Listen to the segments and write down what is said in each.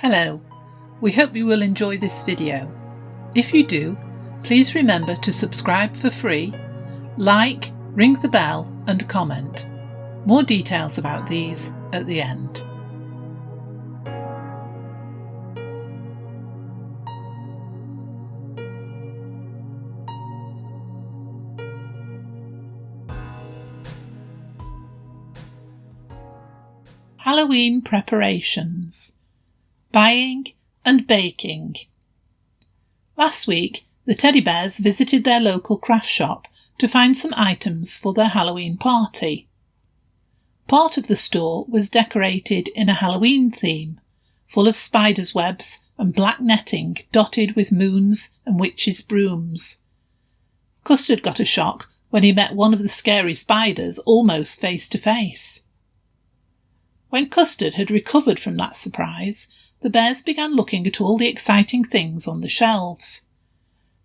Hello, we hope you will enjoy this video. If you do, please remember to subscribe for free, like, ring the bell and comment. More details about these at the end. Halloween preparations. Buying and baking. Last week, the teddy bears visited their local craft shop to find some items for their Halloween party. Part of the store was decorated in a Halloween theme, full of spiders' webs and black netting dotted with moons and witches' brooms. Custard got a shock when he met one of the scary spiders almost face to face. When Custard had recovered from that surprise, the bears began looking at all the exciting things on the shelves.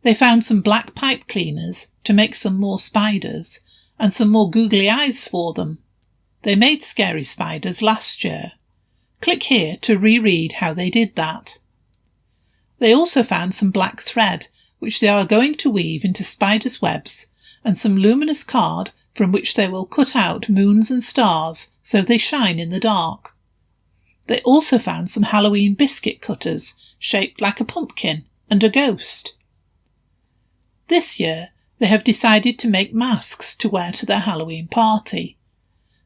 They found some black pipe cleaners to make some more spiders and some more googly eyes for them. They made scary spiders last year. Click here to reread how they did that. They also found some black thread, which they are going to weave into spiders' webs, and some luminous card from which they will cut out moons and stars so they shine in the dark. They also found some Halloween biscuit cutters shaped like a pumpkin and a ghost. This year they have decided to make masks to wear to their Halloween party.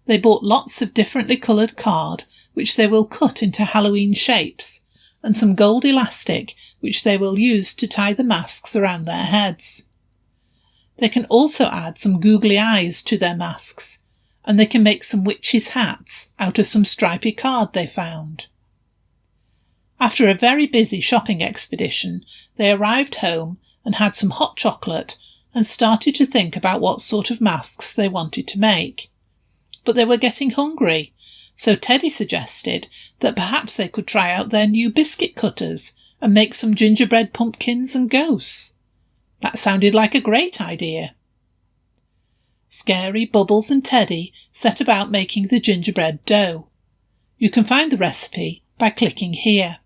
They bought lots of differently coloured card which they will cut into Halloween shapes, and some gold elastic which they will use to tie the masks around their heads. They can also add some googly eyes to their masks, and they can make some witches' hats out of some stripy card they found. After a very busy shopping expedition, they arrived home and had some hot chocolate and started to think about what sort of masks they wanted to make. But they were getting hungry, so Teddy suggested that perhaps they could try out their new biscuit cutters and make some gingerbread pumpkins and ghosts. That sounded like a great idea. Scary, Bubbles and Teddy set about making the gingerbread dough. You can find the recipe by clicking here.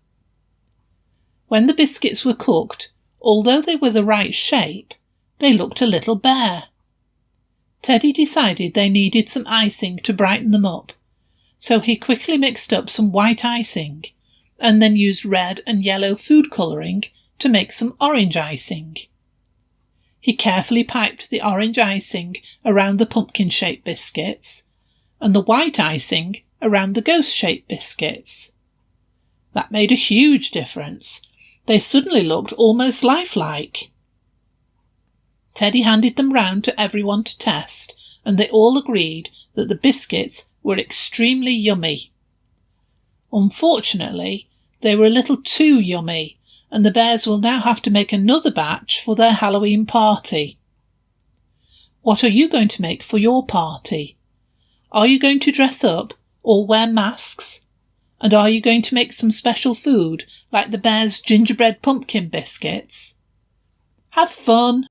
When the biscuits were cooked, although they were the right shape, they looked a little bare. Teddy decided they needed some icing to brighten them up, so he quickly mixed up some white icing and then used red and yellow food colouring to make some orange icing. He carefully piped the orange icing around the pumpkin-shaped biscuits and the white icing around the ghost-shaped biscuits. That made a huge difference. They suddenly looked almost lifelike. Teddy handed them round to everyone to test, and they all agreed that the biscuits were extremely yummy. Unfortunately, they were a little too yummy, and the bears will now have to make another batch for their Halloween party. What are you going to make for your party? Are you going to dress up or wear masks? And are you going to make some special food like the bears' gingerbread pumpkin biscuits? Have fun!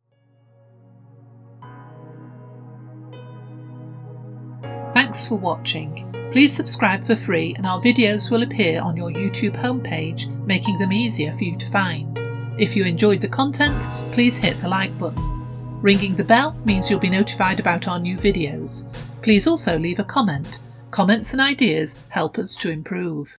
Thanks for watching. Please subscribe for free and our videos will appear on your YouTube homepage, making them easier for you to find. If you enjoyed the content, please hit the like button. Ringing the bell means you'll be notified about our new videos. Please also leave a comment. Comments and ideas help us to improve.